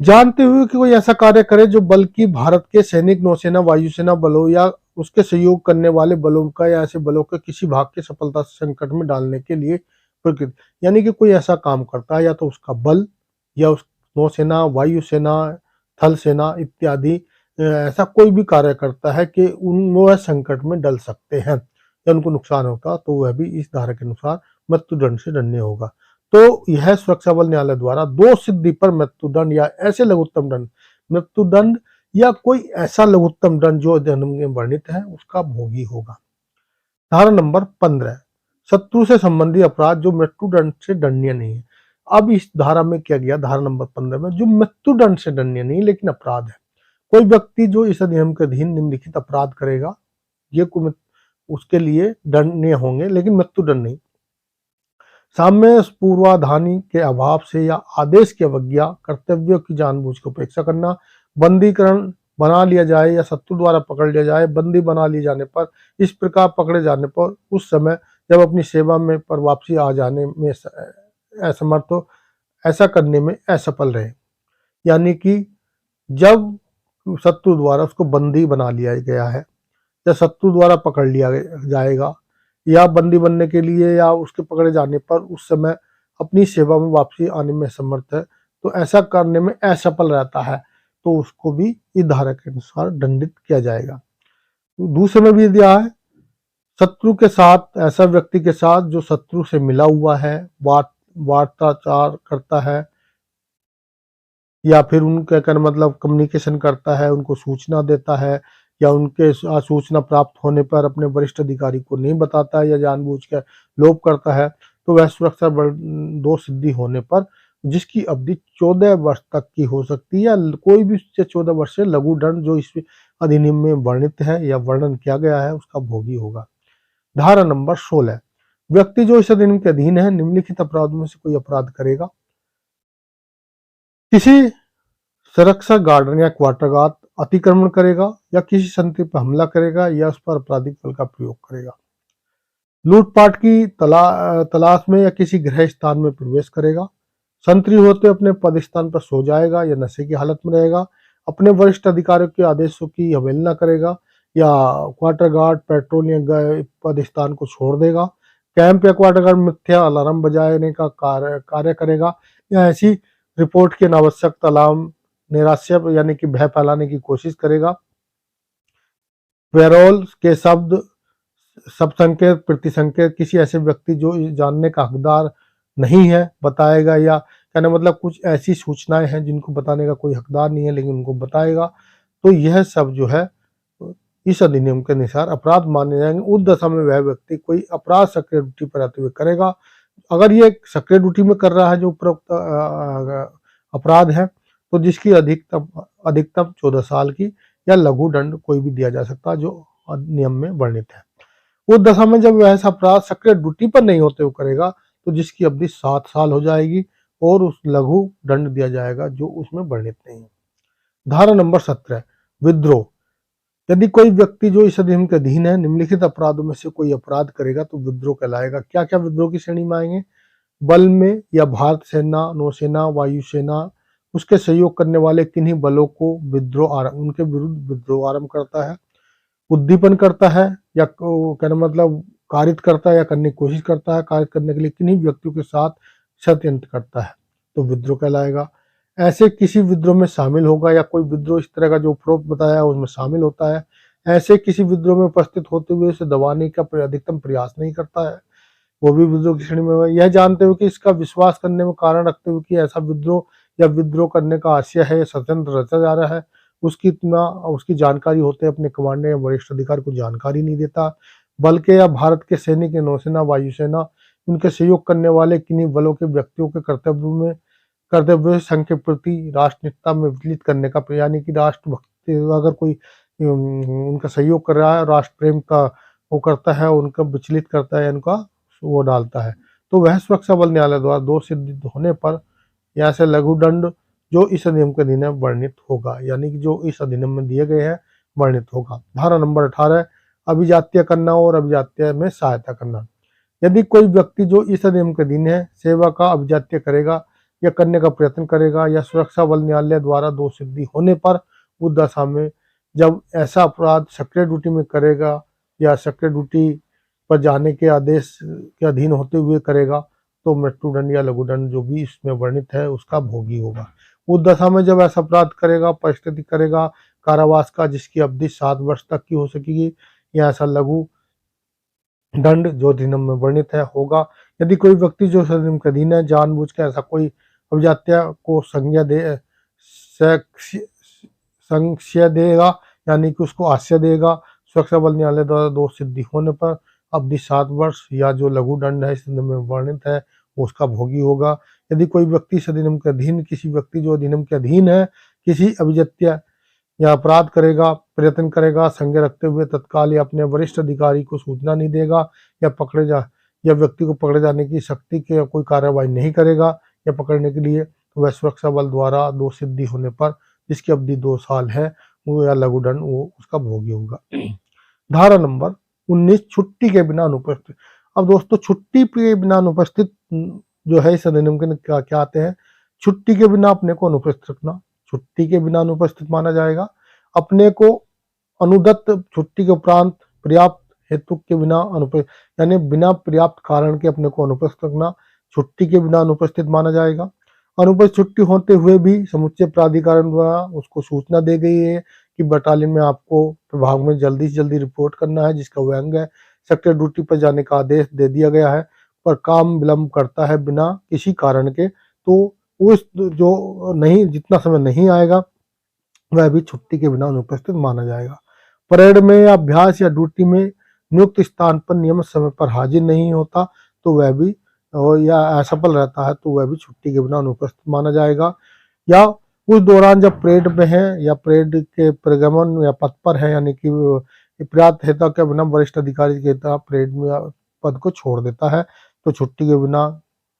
जानते हुए कि कोई ऐसा कार्य करे जो बल की भारत के सैनिक, नौसेना, वायुसेना बलों या उसके सहयोग करने वाले बलों का या ऐसे बलों के किसी भाग के सफलता से संकट में डालने के लिए प्रकृति, यानी कि कोई ऐसा काम करता है या तो उसका बल या उस नौसेना, वायुसेना, थल सेना इत्यादि ऐसा कोई भी कार्य करता है कि वह संकट में डल सकते हैं या उनको नुकसान होता, तो वह भी इस धारा के अनुसार मृत्युदंड से दंडनीय होगा। तो यह सुरक्षा बल न्यायालय द्वारा दो सिद्धि पर मृत्युदंड या ऐसे लघुत्तम दंड, मृत्युदंड या कोई ऐसा लघुत्तम दंड जो अधिनियम में वर्णित है उसका भोगी होगा। धारा नंबर 15, शत्रु से संबंधी अपराध जो मृत्युदंड से दंडनीय नहीं है। अब इस धारा में क्या गया, धारा नंबर 15 में जो मृत्युदंड से दंडनीय नहीं लेकिन अपराध है, कोई व्यक्ति जो इस अधिनियम के अधीन निम्नलिखित अपराध करेगा, ये उसके लिए दंडनीय होंगे लेकिन मृत्युदंड नहीं। साम्य पूर्वाधानी के अभाव से या आदेश की अवज्ञा, कर्तव्यों की जानबूझ कर उपेक्षा करना, बंदीकरण बना लिया जाए या शत्रु द्वारा पकड़ लिया जाए, बंदी बना लिए जाने पर, इस प्रकार पकड़े जाने पर उस समय जब अपनी सेवा में पर वापसी आ जाने में असमर्थ हो, ऐसा करने में असफल रहे, यानी कि जब शत्रु द्वारा उसको बंदी बना लिया गया है या शत्रु द्वारा पकड़ लिया जाएगा या बंदी बनने के लिए या उसके पकड़े जाने पर उस समय अपनी सेवा में वापसी आने में असमर्थ है, तो ऐसा करने में असफल रहता है, तो उसको भी इस धारा के अनुसार दंडित किया जाएगा। दूसरे में भी दिया है, शत्रु के साथ, ऐसा व्यक्ति के साथ जो शत्रु से मिला हुआ है, वार्ताचार करता है या फिर उनका कहना मतलब कम्युनिकेशन करता है, उनको सूचना देता है या उनके सूचना प्राप्त होने पर अपने वरिष्ठ अधिकारी को नहीं बताता है या जानबूझ कर लोभ करता है, तो वह सुरक्षा बल दो सिद्धि होने पर जिसकी अवधि 14 वर्ष तक की हो सकती है या कोई भी उससे 14 वर्ष से लघु दंड जो इस अधिनियम में वर्णित है या वर्णन किया गया है उसका भोगी होगा। धारा नंबर 16, व्यक्ति जो इस अधिनियम के अधीन है निम्नलिखित अपराधों में से कोई अपराध करेगा, किसी सुरक्षा गार्डन या क्वार्टर गार्ड अतिक्रमण करेगा या किसी संतरी पर हमला करेगा या उस पर आपराधिक बल का प्रयोग करेगा, लूटपाट की तलाश में या किसी गृह स्थान में प्रवेश करेगा, संतरी होते अपने पदस्थान पर सो जाएगा या नशे की हालत में रहेगा, अपने वरिष्ठ अधिकारियों के आदेशों की अवहेलना करेगा या क्वार्टर गार्ड, पेट्रोल या पदस्थान को छोड़ देगा, कैंप या क्वार्टर गार्ड मिथ्या अलार्म बजाने का कार्य करेगा या ऐसी रिपोर्ट के अनावश्यक अलार्म निराश्य यानी कि भय फैलाने की कोशिश करेगा, पैरोल के शब्द, सब संकेत, प्रतिसंकेत किसी ऐसे व्यक्ति जो जानने का हकदार नहीं है बताएगा या कहने मतलब कुछ ऐसी सूचनाएं हैं जिनको बताने का कोई हकदार नहीं है लेकिन उनको बताएगा, तो यह सब जो है इस अधिनियम के अनुसार अपराध माने जाएंगे। उस दशा में वह व्यक्ति कोई अपराध सक्रिय ड्यूटी पर रहते हुए करेगा, अगर ये सक्रिय ड्यूटी में कर रहा है जो उपरोक्त अपराध है तो जिसकी अधिकतम 14 साल की या लघु दंड कोई भी दिया जा सकता है जो नियम में वर्णित है। उस दशा में जब वह ऐसा अपराध सक्रिय ड्यूटी पर नहीं होते हुए करेगा तो जिसकी अवधि 7 साल हो जाएगी और उस लघु दंड दिया जाएगा जो उसमें वर्णित नहीं है। धारा नंबर 17, विद्रोह, यदि कोई व्यक्ति जो इस अधिनियम के अधीन है निम्नलिखित अपराधों में से कोई अपराध करेगा तो विद्रोह कहलाएगा। क्या क्या विद्रोह की श्रेणी में आएंगे? बल में या भारत सेना, नौसेना, वायुसेना, उसके सहयोग करने वाले किन्हीं बलों को उनके विरुद्ध विद्रोह आरंभ करता है, उद्दीपन करता है या कहना मतलब कारित करता है या करने की कोशिश करता है, कारित करने के लिए किन्हीं व्यक्तियों के साथ षड्यंत्र करता है तो विद्रोह कहलाएगा। ऐसे किसी विद्रोह में शामिल होगा या कोई विद्रोह इस तरह का जो उपरोक्त बताया है उसमें शामिल होता है, ऐसे किसी विद्रोह में उपस्थित होते हुए उसे दबाने का अधिकतम प्रयास नहीं करता है, वो भी विद्रोह की श्रेणी में है। यह जानते हुए कि इसका विश्वास करने में कारण रखते हुए कि ऐसा विद्रोह या विद्रोह करने का आशय है, षड्यंत्र रचा जा रहा है, उसकी जानकारी होते अपने कमांडर या वरिष्ठ अधिकारी को जानकारी नहीं देता। बल के या भारत के सैनिक या नौसेना, वायुसेना, उनके सहयोग करने वाले किन्हीं बलों के व्यक्तियों के कर्तव्य संघ के प्रति राष्ट्रनीतिता में विचलित करने का, यानी कि राष्ट्रभक्ति अगर कोई उनका सहयोग कर रहा है, राष्ट्र प्रेम का वो करता है, उनका विचलित करता है, उनका वो डालता है, तो वह सुरक्षा बल न्यायालय द्वारा दोष सिद्ध होने पर यहाँ से लघु दंड जो इस अधिनियम के अधीन वर्णित होगा, यानी कि जो इस अधिनियम में दिए गए हैं वर्णित होगा। धारा नंबर 18 अभिजात्य करना और अभिजात्य में सहायता करना। यदि कोई व्यक्ति जो इस अधिनियम के अधीन है सेवा का अभिजात्य करेगा या करने का प्रयत्न करेगा या सुरक्षा बल न्यायालय द्वारा दोष सिद्धि होने पर उस दशा में जब ऐसा अपराध सक्रिय ड्यूटी में करेगा या सक्रिय ड्यूटी पर जाने के आदेश के अधीन होते हुए करेगा तो मृत्युदंड या लघुदंड जो भी इसमें वर्णित है उसका भोगी होगा। उस दशा में जब ऐसा अपराध करेगा, परिस्थिति करेगा कारावास का जिसकी अवधि 7 वर्ष तक की हो सकेगी या ऐसा लघु दंड जो अधिनियम में वर्णित है होगा। यदि कोई व्यक्ति जो अधिनियम के अधीन है जानबूझ के ऐसा कोई अभिजात्य को संज्ञा देगा यानी कि उसको आश्रय देगा, सुरक्षा बल न्यायालय द्वारा दोष सिद्धि होने पर अवधि 7 वर्ष या जो लघु दंड है इस अधिनियम में वर्णित है उसका भोगी होगा। यदि कोई व्यक्ति इस अधिनियम के अधीन किसी व्यक्ति जो अधिनियम के अधीन है किसी अभिजात्य या अपराध करेगा, प्रयत्न करेगा, संज्ञा रखते हुए तत्काल या अपने वरिष्ठ अधिकारी को सूचना नहीं देगा या व्यक्ति को पकड़े जाने की शक्ति के कोई कार्रवाई नहीं करेगा या पकड़ने के लिए, तो वह सुरक्षा बल द्वारा दोष सिद्धि होने पर जिसकी अवधि 2 साल है वो या लघु दंड वो उसका भोगी होगा। धारा नंबर 19 छुट्टी के बिना अनुपस्थित। अब दोस्तों छुट्टी के बिना अनुपस्थित जो है इस अधिनियम के क्या आते हैं? छुट्टी के बिना अपने को अनुपस्थित रखना, छुट्टी के बिना अनुपस्थित माना जाएगा। अपने को अनुदत्त छुट्टी के उपरांत पर्याप्त हेतु के बिना अनुपस्थित यानी बिना पर्याप्त कारण के अपने को अनुपस्थित रखना छुट्टी के बिना अनुपस्थित माना जाएगा। अनुपस्थित छुट्टी होते हुए भी समुच्चय प्राधिकरण द्वारा उसको सूचना दी गई है कि बटालियन में आपको विभाग में जल्दी से जल्दी रिपोर्ट करना है जिसका वह अंग है, सेक्टर ड्यूटी पर जाने का आदेश दे दिया गया है पर काम विलंब करता है बिना किसी कारण के, तो उस जो नहीं जितना समय नहीं आएगा वह भी छुट्टी के बिना अनुपस्थित माना जाएगा। परेड में या अभ्यास या ड्यूटी में नियुक्त स्थान पर नियमित समय पर हाजिर नहीं होता तो वह भी या असफल रहता है तो वह भी छुट्टी के बिना अनुपस्थित माना जाएगा। या उस दौरान जब परेड में है या परेड के प्रगमन या पद पर है यानी कि पर्याप्त हेतु के बिना वरिष्ठ अधिकारी के परेड में पद को छोड़ देता है तो छुट्टी के बिना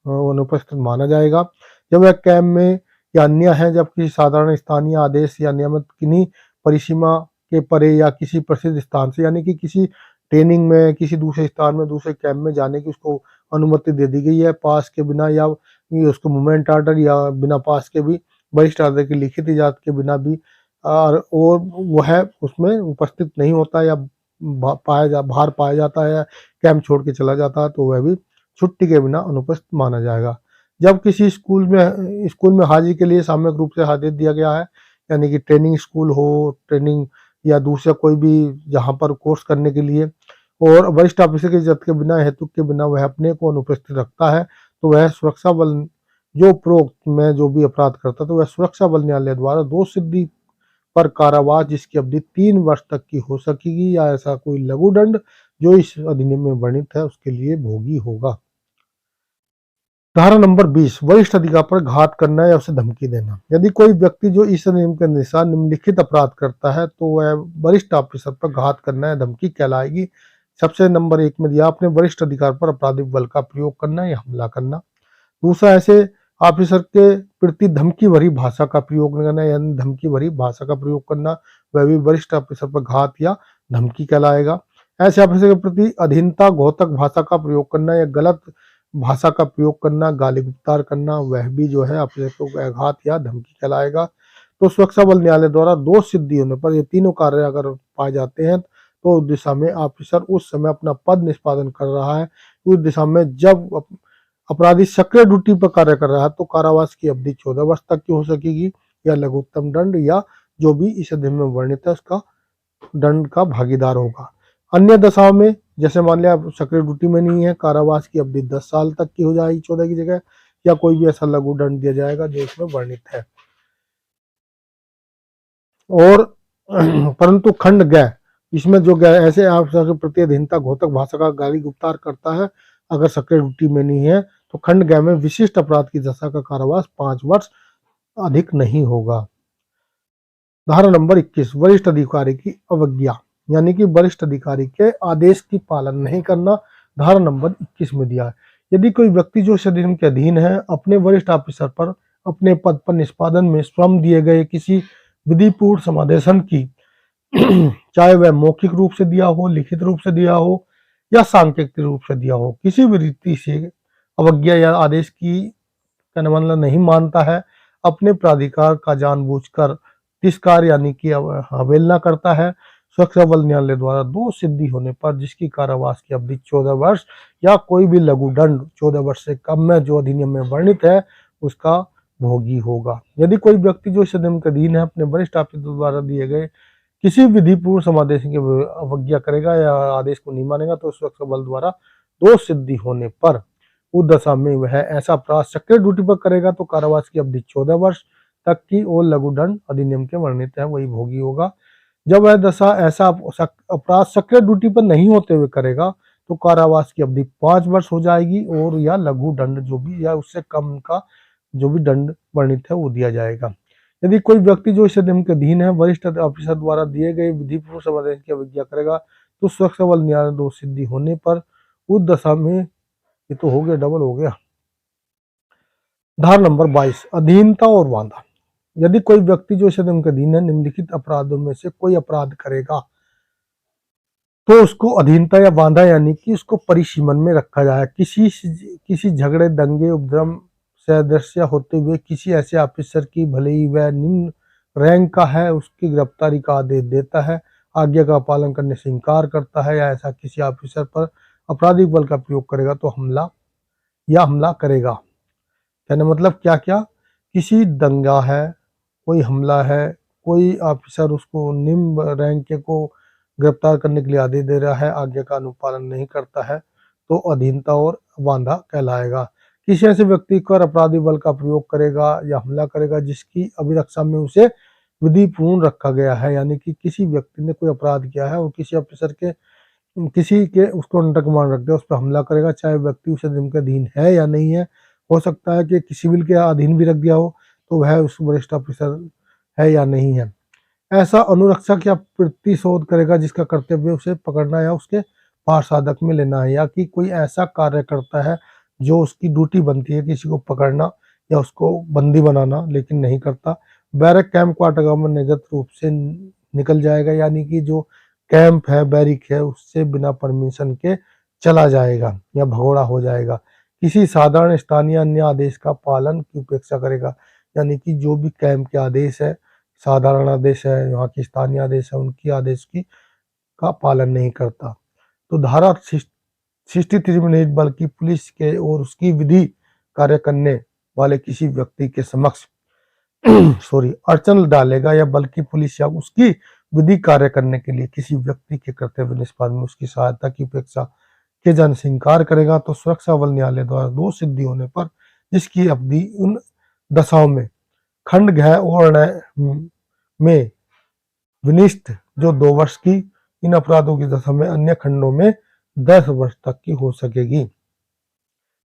अनुपस्थित माना जाएगा। जब वह कैंप में या अन्य है जब किसी साधारण स्थानीय आदेश या नियमित किन्हीं परिसीमा के परे या किसी प्रसिद्ध स्थान से यानी कि किसी ट्रेनिंग में किसी दूसरे स्थान में दूसरे कैंप में जाने की उसको अनुमति दे दी गई है पास के बिना या उसको मूवमेंट आर्डर या बिना पास के भी वरिष्ठ आर्डर की लिखित इजाजत के बिना भी और वह उसमें उपस्थित नहीं होता या बाहर पाया जाता है या कैंप छोड़ के चला जाता है तो वह भी छुट्टी के बिना अनुपस्थित माना जाएगा। जब किसी स्कूल में हाजिरी के लिए सामूहिक रूप से आदेश दिया गया है यानी कि ट्रेनिंग स्कूल हो ट्रेनिंग या दूसरा कोई भी जहाँ पर कोर्स करने के लिए और वरिष्ठ ऑफिसर की इजाजत के बिना हेतु के बिना वह अपने को अनुपस्थित रखता है तो वह सुरक्षा बल जो उपरोक्त में जो भी अपराध करता तो वह सुरक्षा बल न्यायालय द्वारा दोष सिद्धि पर कारावास जिसकी अवधि 3 वर्ष तक की हो सकेगी या ऐसा कोई लघु दंड जो इस अधिनियम में वर्णित है उसके लिए भोगी होगा। धारा नंबर 20 वरिष्ठ अधिकारी पर घात करना या उसे धमकी देना। यदि कोई व्यक्ति जो इस नियम के अनुसार निम्नलिखित अपराध करता है तो वह वरिष्ठ ऑफिसर पर घात करना या धमकी कहलाएगी। सबसे नंबर 1 में दिया अपने वरिष्ठ अधिकारी पर आपराधिक बल का प्रयोग करना या हमला करना। दूसरा ऐसे ऑफिसर के प्रति धमकी भरी भाषा का प्रयोग करना, यानी धमकी भरी भाषा का प्रयोग करना, वह भी वरिष्ठ ऑफिसर पर घात या धमकी कहलाएगा। ऐसे ऑफिसर के प्रति अधीनता घोतक भाषा का प्रयोग करना या गलत भाषा का प्रयोग करना, गाली गुप्तार करना, वह भी जो है ऑफिसर को घात या धमकी कहलाएगा। तो सुरक्षा बल न्यायालय द्वारा दोष सिद्धि होने पर ये तीनों कार्य अगर पाए जाते हैं तो उस दिशा में ऑफिसर उस समय अपना पद निष्पादन कर रहा है, उस दिशा में जब अपराधी सक्रिय ड्यूटी पर कार्य कर रहा है तो कारावास की अवधि 14 वर्ष तक की हो सकेगी या लघुत्तम दंड या जो भी इस अधिनियम में वर्णित है उसका दंड का भागीदार होगा। अन्य दशाओं में जैसे मान लिया सक्रिय ड्यूटी में नहीं है, कारावास की अवधि 10 साल तक की हो जाएगी 14 की जगह, या कोई भी ऐसा लघु दंड दिया जाएगा जो इसमें वर्णित है। और परंतु खंड ग इसमें जो ऐसे ऑफिसर के प्रति अधीनता घोतक भाषा का गाली गुप्तार करता है अगर सक्रिय ड्यूटी में नहीं है तो खंड ग में विशिष्ट अपराध की दशा का कारावास 5 वर्ष अधिक नहीं होगा। धारा नंबर 21 वरिष्ठ अधिकारी की अवज्ञा, यानी कि वरिष्ठ अधिकारी के आदेश की पालन नहीं करना, धारा नंबर 21 में दिया है। यदि कोई व्यक्ति जो इस अधिनियम के अधीन है अपने वरिष्ठ ऑफिसर पर अपने पद पर निष्पादन में स्वयं दिए गए किसी विधिपूर्ण समादेशन की चाहे वह मौखिक रूप से दिया हो, लिखित रूप से दिया हो या सांकेतिक रूप से दिया हो, किसी भी रीति से अवज्ञा या आदेश की मतलब नहीं मानता है, अपने प्राधिकार का जानबूझकर तिरस्कार यानी कि अवहेलना करता है, सुरक्षा बल न्यायालय द्वारा दोष सिद्धि होने पर जिसकी कारावास की अवधि 14 वर्ष या कोई भी लघु दंड 14 वर्ष से कम में जो अधिनियम में वर्णित है उसका भोगी होगा। यदि कोई व्यक्ति जो इस अधिनियम के अधीन है अपने वरिष्ठ ऑफिसर द्वारा दिए गए किसी विधिपूर्ण समादेश की अवज्ञा करेगा या आदेश को नहीं मानेगा तो सुरक्षा बल द्वारा दोष सिद्धि होने पर उस दशा में वह ऐसा अपराध सक्रिय ड्यूटी पर करेगा तो कारावास की अवधि 14 वर्ष तक की और लघु दंड अधिनियम के वर्णित है वही भोगी होगा। जब वह दशा ऐसा अपराध सक्रिय ड्यूटी पर नहीं होते हुए करेगा तो कारावास की अवधि 5 वर्ष हो जाएगी और या लघु दंड जो भी या उससे कम का जो भी दंड वर्णित है वो दिया जाएगा। यदि कोई व्यक्ति जो इस अधिनियम के अधीन है वरिष्ठ ऑफिसर द्वारा दिए गए विधिपूर्ण समादेश की अवज्ञा करेगा तो सुरक्षा बल न्यायालय दोष सिद्धि होने पर उस दशा में ये तो हो गया डबल हो गया। धारा नंबर 22 अधीनता और वांधा, यदि कोई व्यक्ति जो इस अधिनियम के अधीन है निम्नलिखित अपराधों में से कोई अपराध करेगा तो उसको अधीनता या वांधा यानी कि उसको परिसीमन में रखा जाए। किसी झगड़े दंगे उपद्रव सदस्य होते हुए किसी ऐसे ऑफिसर की भले ही वह निम्न रैंक का है उसकी गिरफ्तारी का आदेश देता है, आज्ञा का पालन करने से इनकार करता है या ऐसा किसी ऑफिसर पर आपराधिक बल का प्रयोग करेगा तो हमला करेगा। कहने मतलब क्या क्या, किसी दंगा है, कोई हमला है, कोई ऑफिसर उसको निम्न रैंक के को गिरफ्तार करने के लिए आदेश दे रहा है, आज्ञा का अनुपालन नहीं करता है तो अधीनता और वांधा कहलाएगा। किसी ऐसे व्यक्ति पर अपराधी बल का प्रयोग करेगा या हमला करेगा जिसकी अभिरक्षा में उसे विधिपूर्ण रखा गया है, यानी कि किसी व्यक्ति ने कोई अपराध किया है और किसी ऑफिसर के किसी के उसको अंडर कमांड रख दिया उस पर हमला करेगा, चाहे व्यक्ति उस अधिनियम के अधीन है या नहीं है, हो सकता है कि किसी सिविल के अधीन भी रख दिया हो तो वह उस वरिष्ठ ऑफिसर है या नहीं है। ऐसा अनुरक्षक या प्रतिशोध करेगा जिसका कर्तव्य उसे पकड़ना या उसके पारसाधक में लेना है, या कि कोई ऐसा कार्य करता है जो उसकी ड्यूटी बनती है किसी को पकड़ना या उसको बंदी बनाना लेकिन नहीं करता। बैरक कैंप क्वार्टर में निगत रूप से निकल जाएगा, यानी कि जो कैंप है बैरिक है उससे बिना परमिशन के चला जाएगा या भगोड़ा हो जाएगा। किसी साधारण स्थानीय अन्य आदेश का पालन की उपेक्षा करेगा, यानी कि जो भी कैंप के आदेश है, साधारण आदेश है, यहाँ की स्थानीय आदेश है, उनकी आदेश की का पालन नहीं करता। तो धारा 63 में बल की पुलिस के और उसकी विधि कार्य करने वाले किसी व्यक्ति के समक्ष अड़चन डालेगा या बल्कि पुलिस या उसकी विधि कार्य करने के लिए किसी व्यक्ति के कर्तव्य निष्पादन में उसकी सहायता की उपेक्षा के जाने से इनकार करेगा तो सुरक्षा बल न्यायालय द्वारा दोष सिद्धि होने पर जिसकी अवधि उन दशाओं में खंड घ और में विनिष्ठ जो 2 वर्ष की, इन अपराधों की दशा में अन्य खंडों में 10 वर्ष तक की हो सकेगी।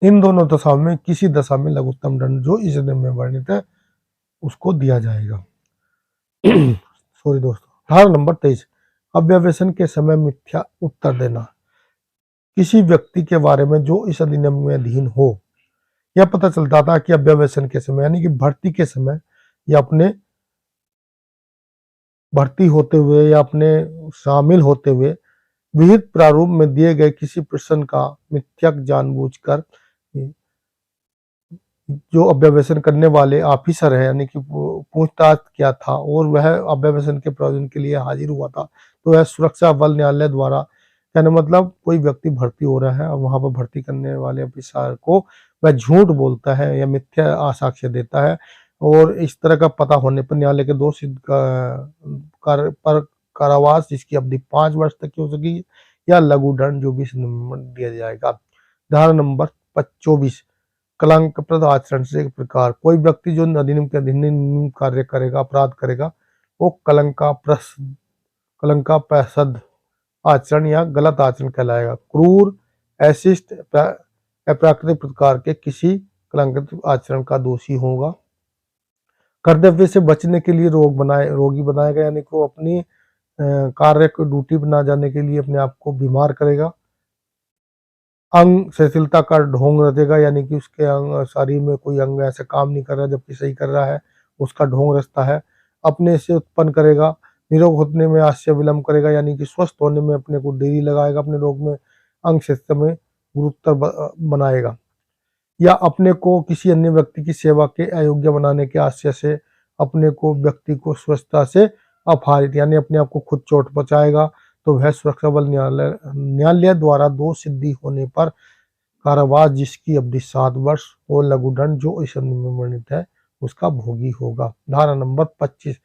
इन दोनों दशाओं में किसी दशा में लघुत्तम दंड जो इस अधिनियम में वर्णित है उसको दिया जाएगा। सॉरी दोस्तों। धारा नंबर 23 अव्यवसन के समय मिथ्या उत्तर देना, किसी व्यक्ति के बारे में जो इस अधिनियम में अधीन हो यह पता चलता था कि अभ्यावेशन के समय यानी कि भर्ती के समय या अपने भर्ती होते हुए या अपने शामिल होते हुए विहित प्रारूप में दिए गए किसी प्रश्न का मिथ्यक जानबूझकर जो अभ्यावेशन करने वाले ऑफिसर है यानी कि पूछताछ किया था और वह अभ्यावेशन के प्रयोजन के लिए हाजिर हुआ था, तो वह सुरक्षा बल न्यायालय द्वारा, कहने मतलब कोई व्यक्ति भर्ती हो रहा है और वहां पर भर्ती करने वाले ऑफिसर को वह झूठ बोलता है या मिथ्या साक्ष्य देता है और इस तरह का पता होने पर न्यायालय के दोषी पर कारावास जिसकी अवधि 5 वर्ष तक की हो सकेगी या लघु दंड जो भी दिया जाएगा। धारा नंबर 24 कलंकप्रद आचरण से एक प्रकार कोई व्यक्ति जो अधिनियम के अधीन कार्य करेगा अपराध करेगा वो कलंकाप्रद आचरण या गलत आचरण कहलाएगा। क्रूर अशिष्ट अप्राकृतिक प्रकार के किसी कलंकित आचरण का दोषी होगा। कर्तव्य से बचने के लिए रोगी बनाएगा यानी कि वो अपनी कार्य को ड्यूटी पर ना जाने के लिए अपने आप को बीमार करेगा। अंग शिथिलता का ढोंग रचेगा यानी कि उसके अंग शरीर में कोई अंग ऐसे काम नहीं कर रहा जबकि सही कर रहा है, उसका ढोंग रचता है। अपने से उत्पन्न करेगा, निरोग होने में आश्चर्य विलंब करेगा यानी कि स्वस्थ होने में अपने को देरी लगाएगा, अपने रोग में अंग शिथिलता में गुरुतर बनाएगा या अपने को किसी अन्य व्यक्ति की सेवा के अयोग्य बनाने के आशय से अपने को व्यक्ति को स्वच्छता से अपहरित यानी अपने आप को खुद चोट पहुंचाएगा, तो वह सुरक्षा बल न्यायालय द्वारा दोष सिद्धि होने पर कारावास जिसकी अवधि 7 वर्ष और लघु दंड जो इस अधिनियम में वर्णित है उसका भोगी होगा। धारा नंबर 25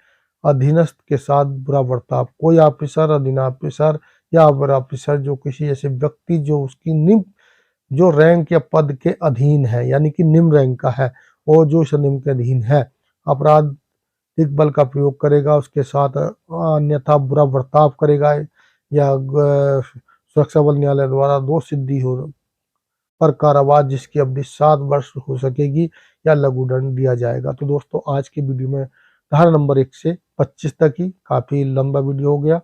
अधीनस्थ के साथ बुरा बर्ताव कोई ऑफिसर अधीन ऑफिसर या अवर ऑफिसर जो किसी ऐसे व्यक्ति जो उसकी निम्न जो रैंक या पद के अधीन है यानी कि निम्न रैंक का है और जो इस अधिनियम के अधीन है अपराध बल का प्रयोग करेगा, उसके साथ अन्यथा बुरा बर्ताव करेगा या सुरक्षा बल न्यायालय द्वारा दोष सिद्धि हो पर कारावास जिसकी अवधि 7 वर्ष हो सकेगी या लघु दंड दिया जाएगा। तो दोस्तों आज की वीडियो में धारा नंबर 1 से 25 तक ही काफी लंबा वीडियो हो गया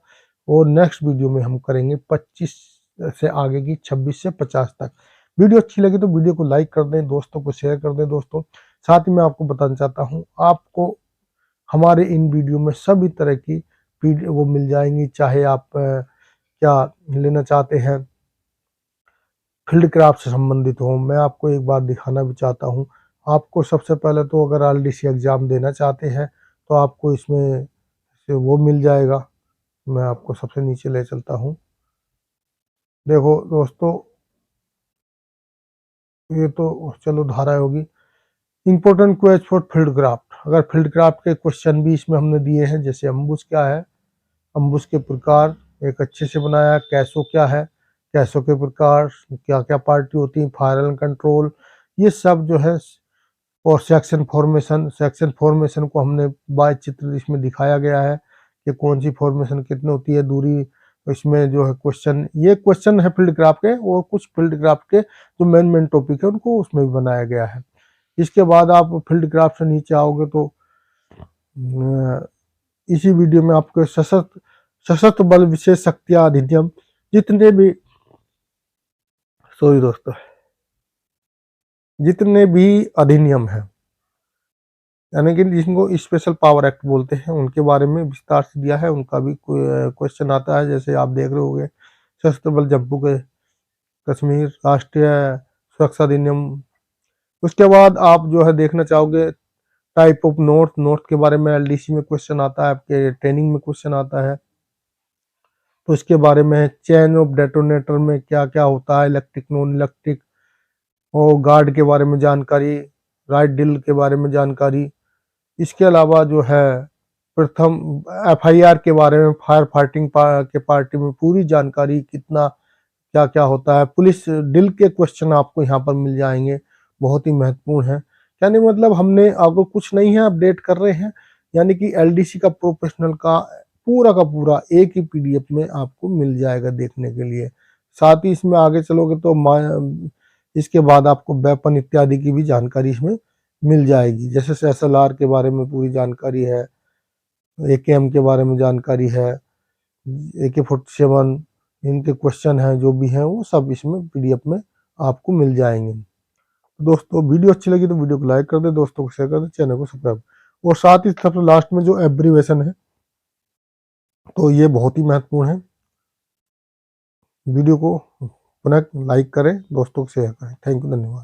और नेक्स्ट वीडियो में हम करेंगे 25 से आगे की 26 से 50 तक। वीडियो अच्छी लगी तो वीडियो को लाइक कर दें, दोस्तों को शेयर कर दें। दोस्तों साथ ही मैं आपको बताना चाहता हूँ आपको हमारे इन वीडियो में सभी तरह की वो मिल जाएंगी, चाहे आप क्या लेना चाहते हैं फील्ड क्राफ्ट से संबंधित हो। मैं आपको एक बार दिखाना भी चाहता हूं। आपको सबसे पहले तो अगर आरडीसी एग्जाम देना चाहते हैं तो आपको इसमें से वो मिल जाएगा। मैं आपको सबसे नीचे ले चलता हूं। देखो दोस्तों ये तो चलो धारा होगी important question for field craft. अगर फील्ड क्राफ्ट के क्वेश्चन भी इसमें हमने दिए हैं, जैसे अम्बुस क्या है, अम्बुस के प्रकार एक अच्छे से बनाया, कैसो क्या है, कैसो के प्रकार क्या क्या पार्टी होती है, फायर एंड कंट्रोल, ये सब जो है और सेक्शन फॉर्मेशन को हमने बाय चित्र इसमें दिखाया गया है कि कौन सी फॉर्मेशन कितनी होती है, दूरी इसमें जो है क्वेश्चन, ये क्वेश्चन है फील्ड क्राफ्ट के और कुछ फील्ड क्राफ्ट के जो मेन टॉपिक है उनको उसमें भी बनाया गया है। इसके बाद आप फील्ड क्राफ्ट से नीचे आओगे तो इसी वीडियो में आपको सशस्त्र बल विशेष शक्तियां अधिनियम जितने भी जितने भी अधिनियम है यानी कि जिनको स्पेशल पावर एक्ट बोलते हैं उनके बारे में विस्तार से दिया है, उनका भी क्वेश्चन आता है। जैसे आप देख रहे होंगे सशस्त्र बल जम्मू के कश्मीर राष्ट्रीय सुरक्षा अधिनियम। उसके बाद आप जो है देखना चाहोगे टाइप ऑफ नोट के बारे में एलडीसी में क्वेश्चन आता है, आपके ट्रेनिंग में क्वेश्चन आता है तो इसके बारे में चेन ऑफ डेटोनेटर में क्या क्या होता है, इलेक्ट्रिक नॉन इलेक्ट्रिक और गार्ड के बारे में जानकारी, राइट डिल के बारे में जानकारी। इसके अलावा जो है प्रथम एफआईआर के बारे में, फायर फाइटिंग के पार्टी में पूरी जानकारी, कितना क्या क्या होता है, पुलिस डिल के क्वेश्चन आपको यहाँ पर मिल जाएंगे, बहुत ही महत्वपूर्ण है। यानी मतलब हमने आपको कुछ नहीं है अपडेट कर रहे हैं, यानी कि एलडीसी का प्रोफेशनल का पूरा एक ही पीडीएफ में आपको मिल जाएगा देखने के लिए। साथ ही इसमें आगे चलोगे तो इसके बाद आपको वेपन इत्यादि की भी जानकारी इसमें मिल जाएगी, जैसे एसएलआर के बारे में पूरी जानकारी है, एकेएम के बारे में जानकारी है, AK-47 इनके क्वेश्चन हैं जो भी हैं वो सब इसमें पीडीएफ में आपको मिल जाएंगे। दोस्तों वीडियो अच्छी लगी तो वीडियो को लाइक कर दे, दोस्तों को शेयर कर दे, चैनल को सब्सक्राइब, और साथ ही सबसे लास्ट में जो एब्रीवेशन है तो ये बहुत ही महत्वपूर्ण है। वीडियो को पुनः लाइक करें, दोस्तों को शेयर करें। थैंक यू, धन्यवाद।